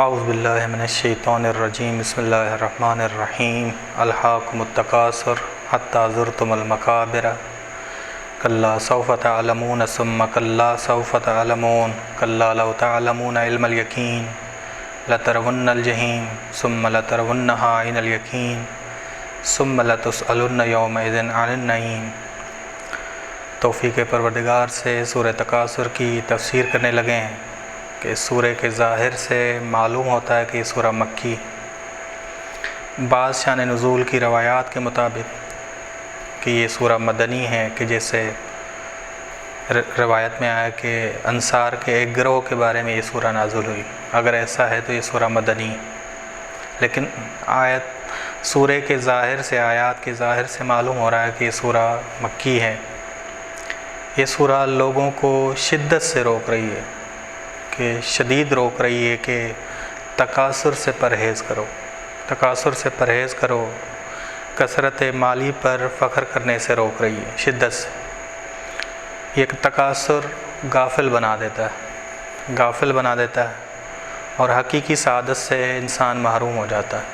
اعوذ باللہ من الشیطان الرجیم بسم اللہ الرحمن الرحیم الہاکم التکاثر حتی زرتم المقابر کلا سوف تعلمون ثم کلا سوف تعلمون کلا لو تعلمون علم الیقین لترون الجحیم ثم لترونہا عین الیقین ثم لتسألن یومئذ عن النعیم۔ توفیق پروردگار سے سورہ تکاثر کی تفسیر کرنے لگے ہیں کہ سورہ کے ظاہر سے معلوم ہوتا ہے کہ یہ سورہ مکی۔ بعض شان نزول کی روایات کے مطابق کہ یہ سورہ مدنی ہے، کہ جیسے روایت میں آیا کہ انصار کے ایک گروہ کے بارے میں یہ سورہ نازل ہوئی۔ اگر ایسا ہے تو یہ سورہ مدنی ہے، لیکن سورہ کے ظاہر سے، آیات کے ظاہر سے معلوم ہو رہا ہے کہ یہ سورہ مکی ہے۔ یہ سورہ لوگوں کو شدت سے روک رہی ہے، کہ شدید روک رہی ہے کہ تکاثر سے پرہیز کرو، تکاثر سے پرہیز کرو، کثرت مالی پر فخر کرنے سے روک رہی ہے شدت سے۔ یہ تکاثر غافل بنا دیتا ہے، غافل بنا دیتا ہے، اور حقیقی سعادت سے انسان محروم ہو جاتا ہے۔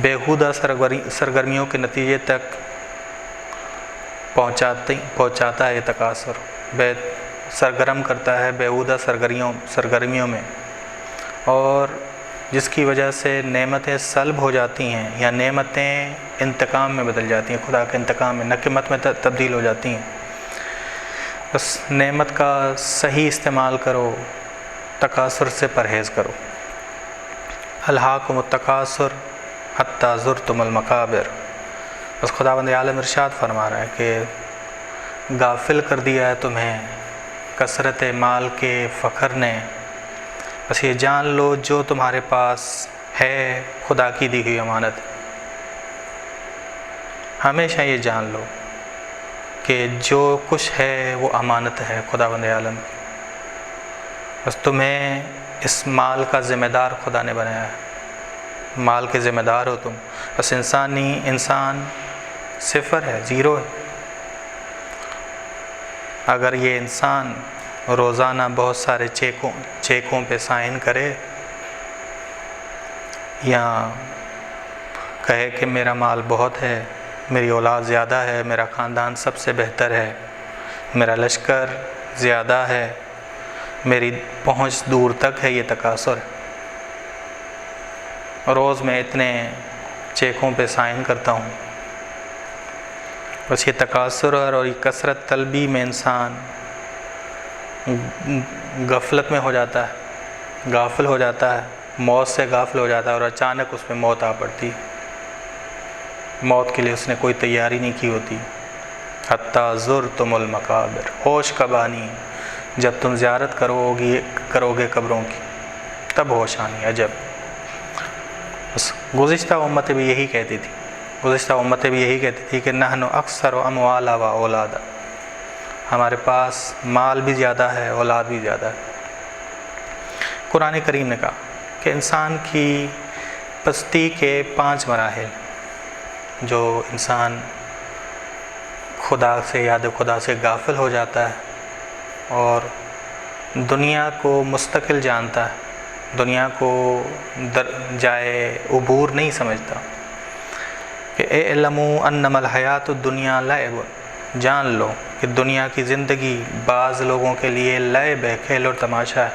بیہودہ سرگرمیوں کے نتیجے تک پہنچاتا ہے یہ تکاثر، سرگرم کرتا ہے بیہودہ سرگرمیوں میں، اور جس کی وجہ سے نعمتیں سلب ہو جاتی ہیں یا نعمتیں انتقام میں بدل جاتی ہیں، خدا کے انتقام میں، نقمت میں تبدیل ہو جاتی ہیں۔ بس نعمت کا صحیح استعمال کرو، تکاثر سے پرہیز کرو۔ الہاکم التکاثر حتی زرتم المقابر۔ بس خداوند عالم ارشاد فرما رہا ہے کہ غافل کر دیا ہے تمہیں کثرت مال کے فخر نے۔ بس یہ جان لو جو تمہارے پاس ہے خدا کی دی ہوئی امانت۔ ہمیشہ یہ جان لو کہ جو کچھ ہے وہ امانت ہے خداوند عالم کی۔ بس تمہیں اس مال کا ذمہ دار خدا نے بنایا ہے، مال کے ذمہ دار ہو تم۔ بس انسان صفر ہے، زیرو ہے۔ اگر یہ انسان روزانہ بہت سارے چیکوں پہ سائن کرے، یا کہے کہ میرا مال بہت ہے، میری اولاد زیادہ ہے، میرا خاندان سب سے بہتر ہے، میرا لشکر زیادہ ہے، میری پہنچ دور تک ہے، یہ تکاثر ہے۔ روز میں اتنے چیکوں پہ سائن کرتا ہوں۔ بس یہ تکاثر اور یہ کثرت طلبی میں انسان غفلت میں ہو جاتا ہے، غافل ہو جاتا ہے، موت سے غافل ہو جاتا ہے، اور اچانک اس پہ موت آ پڑتی۔ موت کے لیے اس نے کوئی تیاری نہیں کی ہوتی۔ حتی زرتم المقابر، ہوش کب آنی؟ جب تم زیارت کرو گے قبروں کی، تب ہوش آنی۔ عجب! بس گزشتہ امتیں بھی یہی کہتی تھی کہ نحن اکثر اموالا و اولادا، ہمارے پاس مال بھی زیادہ ہے، اولاد بھی زیادہ ہے۔ قرآن کریم نے کہا کہ انسان کی پستی کے 5 مراحل، جو انسان خدا سے، یاد خدا سے غافل ہو جاتا ہے اور دنیا کو مستقل جانتا ہے، دنیا کو جائے عبور نہیں سمجھتا، کہ اعلموا انما الحیات الدنیا لعب، جان لو کہ دنیا کی زندگی بعض لوگوں کے لیے لعب ہے، کھیل اور تماشا ہے،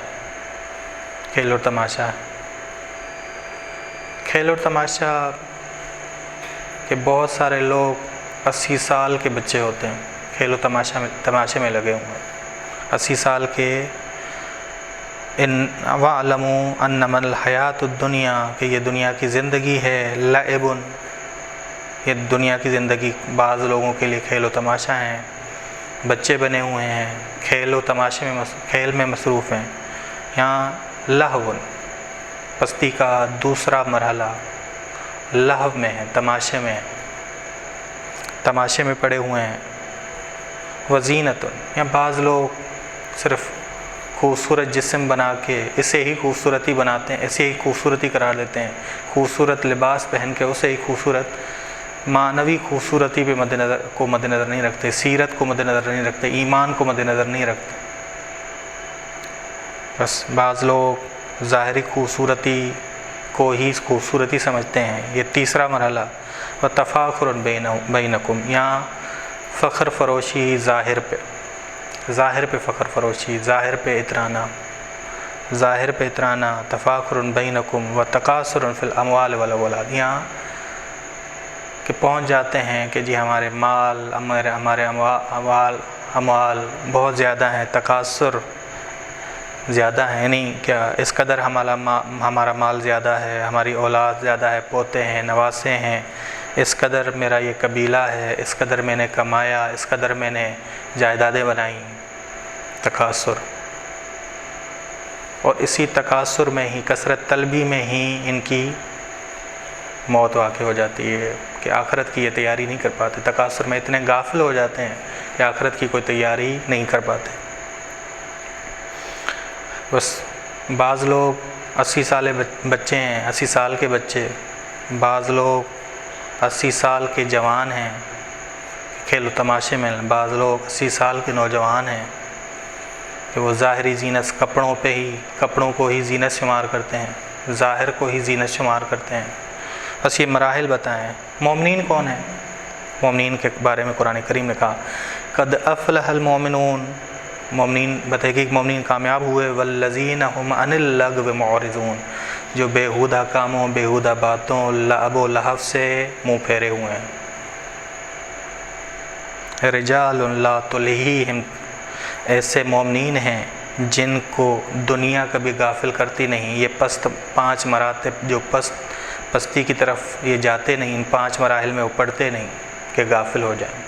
کھیل اور تماشا ہے۔ کھیل اور تماشا کہ بہت سارے لوگ 80 سال کے بچے ہوتے ہیں، کھیل و تماشے میں لگے ہوئے ہیں، 80 سال کے۔ وَاعْلَمُوا أَنَّمَا الْحَيَاةُ الدُّنْيَا، کہ یہ دنیا کی زندگی ہے، لعب، یہ دنیا کی زندگی بعض لوگوں کے لیے کھیل و تماشا ہیں، بچے بنے ہوئے ہیں، کھیل و تماشے میں، کھیل میں مصروف ہیں۔ یہاں لہو، پستی کا دوسرا مرحلہ لہو میں ہے، تماشے میں ہے، تماشے میں پڑے ہوئے ہیں۔ وزینت، یا بعض لوگ صرف خوبصورت جسم بنا کے اسے ہی خوبصورتی بناتے ہیں، اسے ہی خوبصورتی قرار دیتے ہیں، خوبصورت لباس پہن کے اسے ہی خوبصورت، معنوی خوبصورتی پہ مد نظر نہیں رکھتے، سیرت کو مد نظر نہیں رکھتے، ایمان کو مد نظر نہیں رکھتے۔ بس بعض لوگ ظاہری خوبصورتی کو ہی خوبصورتی سمجھتے ہیں. یہ تیسرا مرحلہ. و تفاخر بینکم، یہاں فخر فروشی ظاہر پہ، ظاہر پہ فخر فروشی، ظاہر پہ اترانا، ظاہر پہ اترانا. تفاخر بینکم و تکاثر فی الاموال والاولاد، یہاں کہ پہنچ جاتے ہیں کہ جی ہمارے مال، ہمارے اموال بہت زیادہ ہیں، تکاثر زیادہ ہے، یعنی کیا اس قدر ہمارا مال زیادہ ہے، ہماری اولاد زیادہ ہے، پوتے ہیں، نواسے ہیں، اس قدر میرا یہ قبیلہ ہے، اس قدر میں نے کمایا، اس قدر میں نے جائیدادیں بنائیں. تکاثر. اور اسی تکاثر میں ہی، کثرت طلبی میں ہی ان کی موت واقع ہو جاتی ہے کہ آخرت کی یہ تیاری نہیں کر پاتے. تکاثر میں اتنے غافل ہو جاتے ہیں کہ آخرت کی کوئی تیاری نہیں کر پاتے. بس بعض لوگ 80 سال بچے ہیں، 80 سال کے بچے، بعض لوگ 80 سال کے جوان ہیں کھیل و تماشے میں، بعض لوگ 80 سال کے نوجوان ہیں کہ وہ ظاہری زینت، کپڑوں کو ہی زینت شمار کرتے ہیں، ظاہر کو ہی زینت شمار کرتے ہیں. بس یہ مراحل بتائیں. مومنین کون ہیں؟ مومنین کے بارے میں قرآن کریم نے کہا قد افلح المومنون، مومنین بتائے کہ مومنین کامیاب ہوئے. والذین هم عن اللغو معرضون، جو بیہودہ کاموں، بیہودہ باتوں، لعب و لہو سے منہ پھیرے ہوئے ہیں. رجال لا تلہیہم، ایسے مومنین ہیں جن کو دنیا کبھی غافل کرتی نہیں. یہ 5 مراتب جو پستی کی طرف یہ جاتے نہیں، ان 5 مراحل میں وہ پڑھتے نہیں کہ غافل ہو جائیں،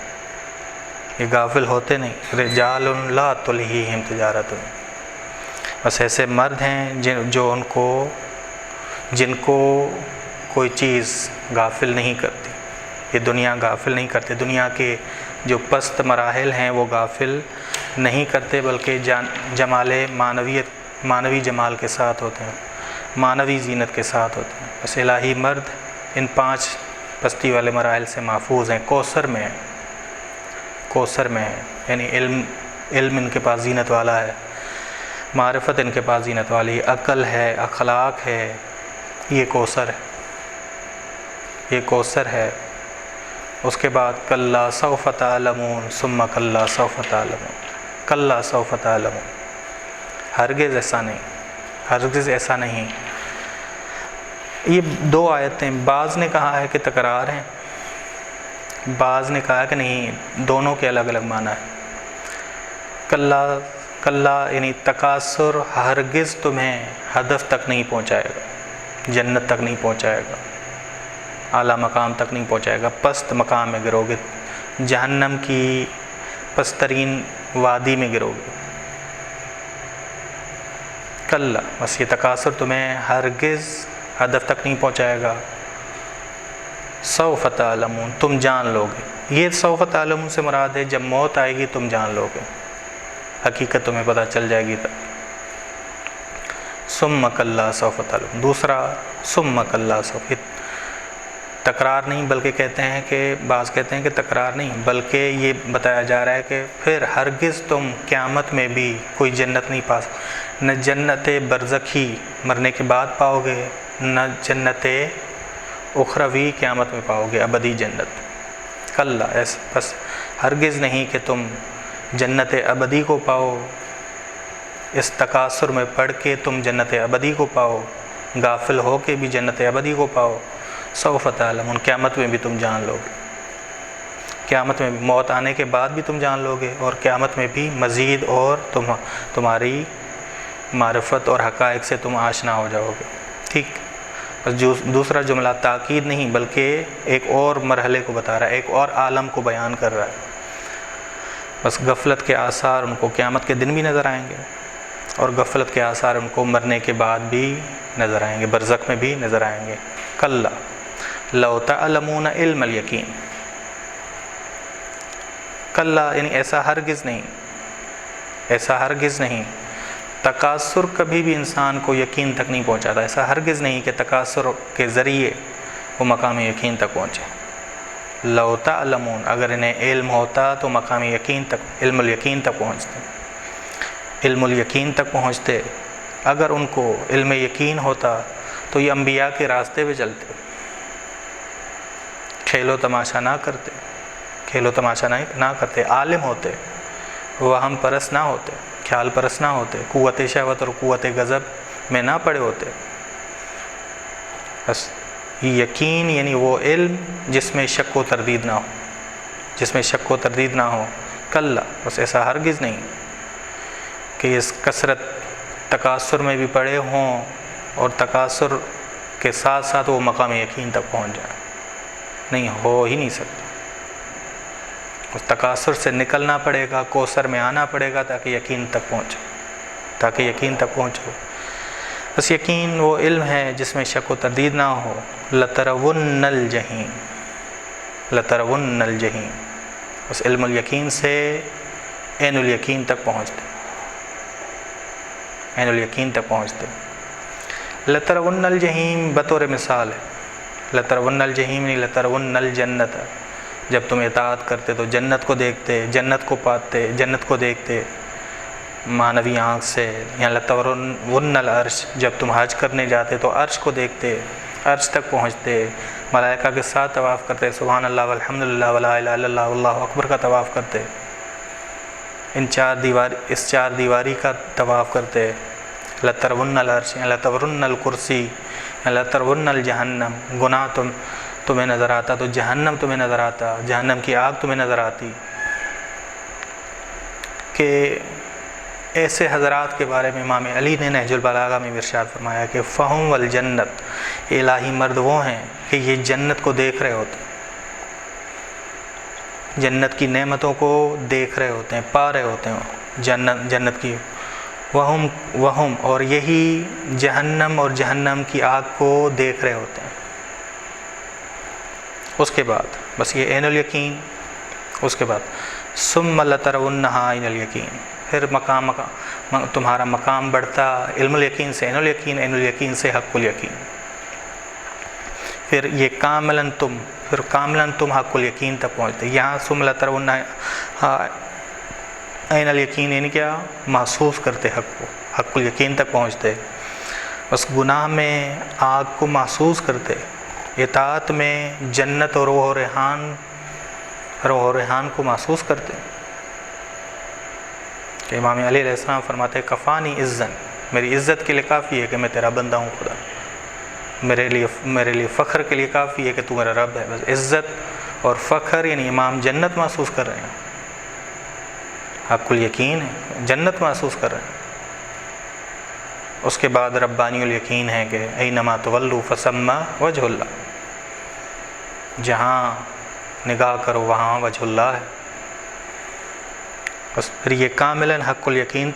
یہ غافل ہوتے نہیں. رجال لا تلہیہم تجارت، بس ایسے مرد ہیں جن کو کوئی چیز غافل نہیں کرتی، یہ دنیا غافل نہیں کرتے. دنیا کے جو پست مراحل ہیں وہ غافل نہیں کرتے، بلکہ جمال معنوی جمال کے ساتھ ہوتے ہیں، معنوی زینت کے ساتھ ہوتے ہیں. بس الہی مرد ان 5 پستی والے مراحل سے محفوظ ہیں. کوثر میں ہے، یعنی علم ان کے پاس زینت والا ہے، معرفت ان کے پاس زینت والی، عقل ہے، اخلاق ہے، یہ کوثر ہے. اس کے بعد کلا سوف تعلمون ثم کلا سوف تعلمون، کلا سوف تعلمون. ہرگز ایسا نہیں. یہ 2 آیتیں، بعض نے کہا ہے کہ تکرار ہیں، بعض نے کہا کہ نہیں، دونوں کے الگ الگ معنی ہے. کلا یعنی تکاثر ہرگز تمہیں ہدف تک نہیں پہنچائے گا، جنت تک نہیں پہنچائے گا، اعلیٰ مقام تک نہیں پہنچائے گا. پست مقام میں گرو گے، جہنم کی پسترین وادی میں گرو گے. کلا، بس یہ تکاثر تمہیں ہرگز ہدف تک نہیں پہنچائے گا. سوف تعلمون، تم جان لو گے. یہ سوف تعلمون سے مراد ہے جب موت آئے گی تم جان لو گے، حقیقت تمہیں پتہ چل جائے گی تب. ثم کلا سوف تعلمون. دوسرا ثم کلا سوف، تکرار نہیں بلکہ بعض کہتے ہیں کہ تکرار نہیں بلکہ یہ بتایا جا رہا ہے کہ پھر ہرگز تم قیامت میں بھی کوئی جنت نہیں پا سکتے، نہ جنت برزخی مرنے کے بعد پاؤ گے، نہ جنت اخروی قیامت میں پاؤ گے، ابدی جنت. کلا، بس ہرگز نہیں کہ تم جنت ابدی کو پاؤ، اس تکاثر میں پڑھ کے تم جنت ابدی کو پاؤ، غافل ہو کے بھی جنت ابدی کو پاؤ. سوف تعلمون، قیامت میں بھی تم جان لو گے، قیامت میں بھی، موت آنے کے بعد بھی تم جان لو گے، اور قیامت میں بھی مزید اور تمہاری معرفت اور حقائق سے تم آشنا ہو جاؤ گے. ٹھیک. بس دوسرا جملہ تاکید نہیں بلکہ ایک اور مرحلے کو بتا رہا ہے، ایک اور عالم کو بیان کر رہا ہے. بس غفلت کے آثار ان کو قیامت کے دن بھی نظر آئیں گے، اور غفلت کے آثار ان کو مرنے کے بعد بھی نظر آئیں گے، برزخ میں بھی نظر آئیں گے. کلا لو تعلمون علم الیقین، کلا یعنی ایسا ہرگز نہیں. تکاثر کبھی بھی انسان کو یقین تک نہیں پہنچاتا. ایسا ہرگز نہیں کہ تکاثر کے ذریعے وہ مقام یقین تک پہنچے. لو تعلمون، اگر انہیں علم ہوتا تو مقام یقین تک، علم الیقین تک پہنچتے. اگر ان کو علم یقین ہوتا تو یہ انبیاء کے راستے پہ چلتے، کھیل و تماشا نہ کرتے، کھیل و تماشا نہ کرتے، عالم ہوتے، وہم پرست نہ ہوتے، خیال پرست نہ ہوتے، قوت شہوت اور قوت غضب میں نہ پڑے ہوتے۔ بس یقین یعنی وہ علم جس میں شک و تردید نہ ہو، جس میں شک و تردید نہ ہو، کلا، بس ایسا ہرگز نہیں کہ اس کثرت تکاثر میں بھی پڑے ہوں اور تکاثر کے ساتھ ساتھ وہ مقام یقین تک پہنچ جائے، نہیں، ہو ہی نہیں سکتا۔ اس تکاثر سے نکلنا پڑے گا، کوثر میں آنا پڑے گا تاکہ یقین تک پہنچو، تاکہ یقین تک پہنچو۔ بس یقین وہ علم ہے جس میں شک و تردید نہ ہو۔ لَتَرَوُنَّ الْجَحِيمَ، لَتَرَوُنَّ الْجَحِيمَ، اس علم الیقین سے عین الیقین تک پہنچتے، عین الیقین تک پہنچتے۔ لَتَرَوُنَّ الْجَحِيمَ بطور مثال ہے، لَتَرَوُنَّ الْجَحِيمَ نہیں لَتَرَوُنَّ الْجَنَّةَ، جب تم اطاعت کرتے تو جنت کو دیکھتے، جنت کو پاتے، جنت کو دیکھتے معنوی آنکھ سے۔ یا لَتَرَوُنَّ الْعَرْشَ، جب تم حج کرنے جاتے تو عرش کو دیکھتے، عرش تک پہنچتے، ملائکہ کے ساتھ طواف کرتے، سبحان اللہ والحمد للہ ولا الہ الا اللہ واللہ اکبر کا طواف کرتے، اس چار دیواری کا طواف کرتے۔ لَتَرَوُنَّ الْعَرْشَ، لَتَرَوُنَّ الْكُرْسِي، لَتَرَوُنَّ الْجَحَنَّمَ، گناہ تمہیں نظر آتا تو جہنم تمہیں نظر آتا، جہنم کی آگ تمہیں نظر آتی۔ کہ ایسے حضرات کے بارے میں امام علی نے نہج البلاغہ میں ارشاد فرمایا کہ فہم والجنت، الہی مرد وہ ہیں کہ یہ جنت کو دیکھ رہے ہوتے ہیں، جنت کی نعمتوں کو دیکھ رہے ہوتے ہیں، پا رہے ہوتے ہیں جنت کی، وہم اور یہی جہنم اور جہنم کی آگ کو دیکھ رہے ہوتے ہیں۔ اس کے بعد بس یہ عین الیقین، اس کے بعد ثم لترونہا عین الیقین، پھر مقام تمہارا مقام بڑھتا علم الیقین سے عین الیقین، عین الیقین سے حق الیقین، پھر یہ کاملاً تم حق الیقین تک پہنچتے۔ یہاں ثم لترونہا عین الیقین یعنی کیا؟ محسوس کرتے حق کو، حق الیقین تک پہنچتے، بس گناہ میں آگ کو محسوس کرتے، اطاعت میں جنت اور روح و ریحان کو محسوس کرتے۔ کہ امام علی علیہ السلام فرماتے کفانی عزن، میری عزت کے لیے کافی ہے کہ میں تیرا بندہ ہوں خدا، میرے لیے فخر کے لیے کافی ہے کہ تو میرا رب ہے۔ بس عزت اور فخر یعنی امام جنت محسوس کر رہے ہیں، حق الیقین ہے، جنت محسوس کر رہے ہیں۔ اس کے بعد ربانی الیقین ہے کہ اینما تولوا فثم وجہ اللہ، جہاں نگاہ کرو وہاں وجہ اللہ ہے۔ بس پھر یہ کاملاً حق الیقین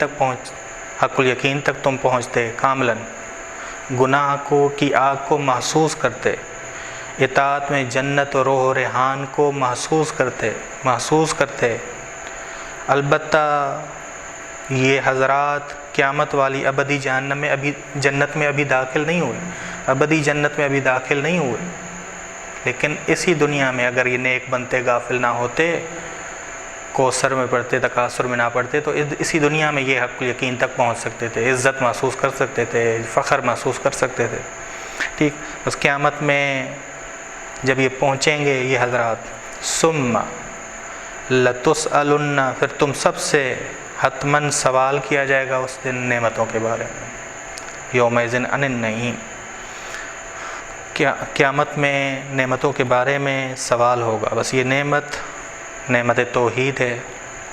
تک تم پہنچتے، کاملاً گناہ کی آگ کو محسوس کرتے، اطاعت میں جنت و روح و ریحان کو محسوس کرتے۔ البتہ یہ حضرات قیامت والی ابدی جنت میں ابھی داخل نہیں ہوئے، ابدی جنت میں ابھی داخل نہیں ہوئے، لیکن اسی دنیا میں اگر یہ نیک بنتے، غافل نہ ہوتے، کوثر میں پڑھتے، تکاثر میں نہ پڑھتے، تو اسی دنیا میں یہ حق یقین تک پہنچ سکتے تھے، عزت محسوس کر سکتے تھے، فخر محسوس کر سکتے تھے۔ ٹھیک، بس قیامت میں جب یہ پہنچیں گے یہ حضرات، ثم لتسألن، پھر تم سب سے حتماً سوال کیا جائے گا اس دن نعمتوں کے بارے میں، یومئذ عن النعیم، قیامت میں نعمتوں کے بارے میں سوال ہوگا۔ بس یہ نعمت توحید ہے،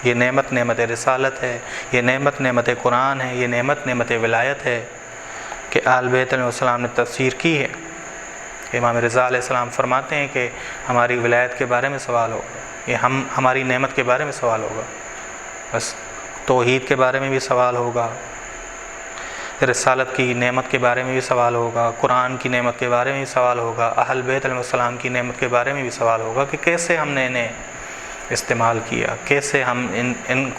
یہ نعمت رسالت ہے، یہ نعمت قرآن ہے، یہ نعمت ولایت ہے کہ آل بیت علیہ السلام نے تفسیر کی ہے۔ امام رضا علیہ السلام فرماتے ہیں کہ ہماری ولایت کے بارے میں سوال ہوگا، یہ ہماری نعمت کے بارے میں سوال ہوگا، بس توحید کے بارے میں بھی سوال ہوگا، رسالت کی نعمت کے بارے میں بھی سوال ہوگا، قرآن کی نعمت کے بارے میں بھی سوال ہوگا، اہل بیت علیہ السلام کی نعمت کے بارے میں بھی سوال ہوگا کہ کیسے ہم نے انہیں استعمال کیا، کیسے ہم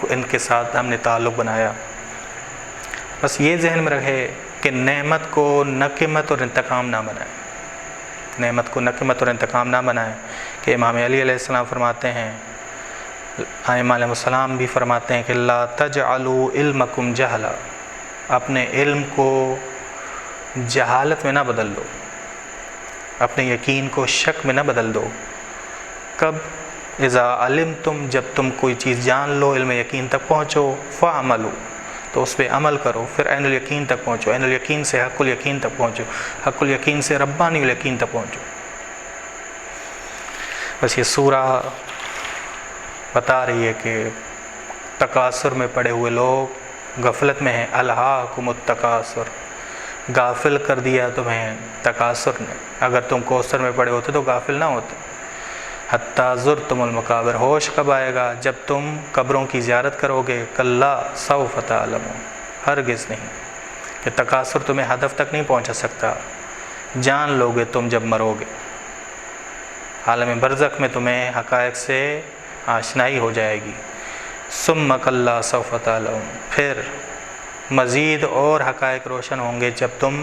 ان کے ساتھ ہم نے تعلق بنایا۔ بس یہ ذہن میں رکھے کہ نعمت کو نقمت اور انتقام نہ بنائیں، نعمت کو نقمت اور انتقام نہ بنائیں، کہ امام علی علیہ السلام فرماتے ہیں، ائمہ علیہ السلام بھی فرماتے ہیں کہ لا تجعلوا علمکم جہلا، اپنے علم کو جہالت میں نہ بدل دو، اپنے یقین کو شک میں نہ بدل دو۔ کب؟ اذا علمتم، جب تم کوئی چیز جان لو، علم یقین تک پہنچو، فعملو، تو اس پہ عمل کرو، پھر عین الیقین تک پہنچو، عین الیقین سے حق الیقین تک پہنچو، حق الیقین سے ربانی الیقین تک پہنچو۔ بس یہ سورہ بتا رہی ہے کہ تکاثر میں پڑے ہوئے لوگ غفلت میں ہیں۔ الہاکم التکاثر، غافل کر دیا تمہیں تکاثر نے۔ اگر تم کوثر میں پڑے ہوتے تو غافل نہ ہوتے۔ حتیٰ زرتم المقابر، ہوش کب آئے گا؟ جب تم قبروں کی زیارت کرو گے۔ کلا سوف تعلمون، ہرگز نہیں، کہ تکاثر تمہیں ہدف تک نہیں پہنچا سکتا، جان لو گے تم جب مرو گے۔ عالم برزخ میں تمہیں حقائق سے آشنائی ہو جائے گی۔ ثم کلا سوف تعلمون، پھر مزید اور حقائق روشن ہوں گے جب تم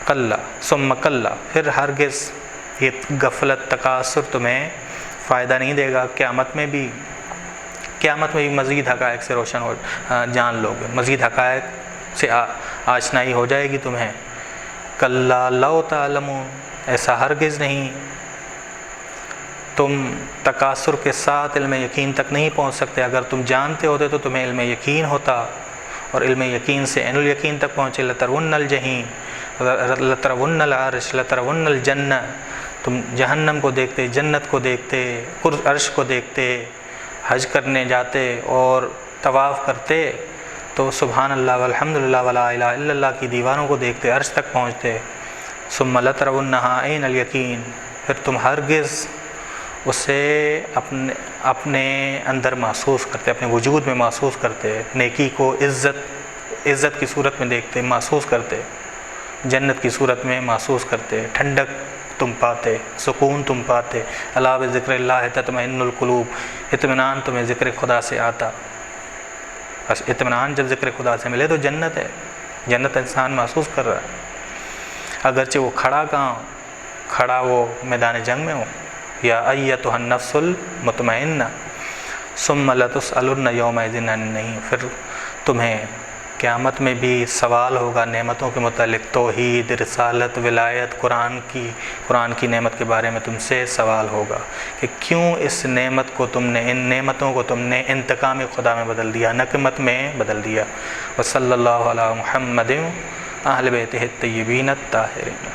کلا، ثم کلا، پھر ہرگز یہ غفلت تکاثر تمہیں فائدہ نہیں دے گا۔ قیامت میں بھی مزید حقائق سے روشن ہو جان لو گے، مزید حقائق سے آشنائی ہو جائے گی تمہیں۔ کلا لو تعلمون، ایسا ہرگز نہیں، تم تکاثر کے ساتھ علم یقین تک نہیں پہنچ سکتے۔ اگر تم جانتے ہوتے تو تمہیں علم یقین ہوتا، اور علم یقین سے عین الیقین تک پہنچے۔ لترون الجحیم، لترون العرش، لترون الجنہ، تم جہنم کو دیکھتے، جنت کو دیکھتے، عرش کو دیکھتے، حج کرنے جاتے اور طواف کرتے تو سبحان اللہ والحمدللہ ولا الہ الا اللہ کی دیواروں کو دیکھتے، عرش تک پہنچتے۔ ثم لترونہا عین الیقین، پھر تم ہرگز اسے اپنے اندر محسوس کرتے، اپنے وجود میں محسوس کرتے، نیکی کو عزت کی صورت میں دیکھتے، محسوس کرتے، جنت کی صورت میں محسوس کرتے، ٹھنڈک تم پاتے، سکون تم پاتے۔ الا بذکر اللہ تطمئن القلوب، اطمینان تمہیں ذکر خدا سے آتا۔ بس اطمینان جب ذکر خدا سے ملے تو جنت ہے، جنت انسان محسوس کر رہا ہے، اگرچہ وہ کھڑا وہ میدان جنگ میں ہو۔ یا ایتھا النفس المطمئنہ ثم لتسألن یومئذ عن النعیم، پھر تمہیں قیامت میں بھی سوال ہوگا نعمتوں کے متعلق، توحید، رسالت، ولایت، قرآن کی نعمت کے بارے میں تم سے سوال ہوگا کہ کیوں اس نعمت کو تم نے، ان نعمتوں کو تم نے انتقام خدا میں بدل دیا، نقمت میں بدل دیا۔ وصلی اللہ علی محمد اہل بیتہ الطیبین الطاہرین۔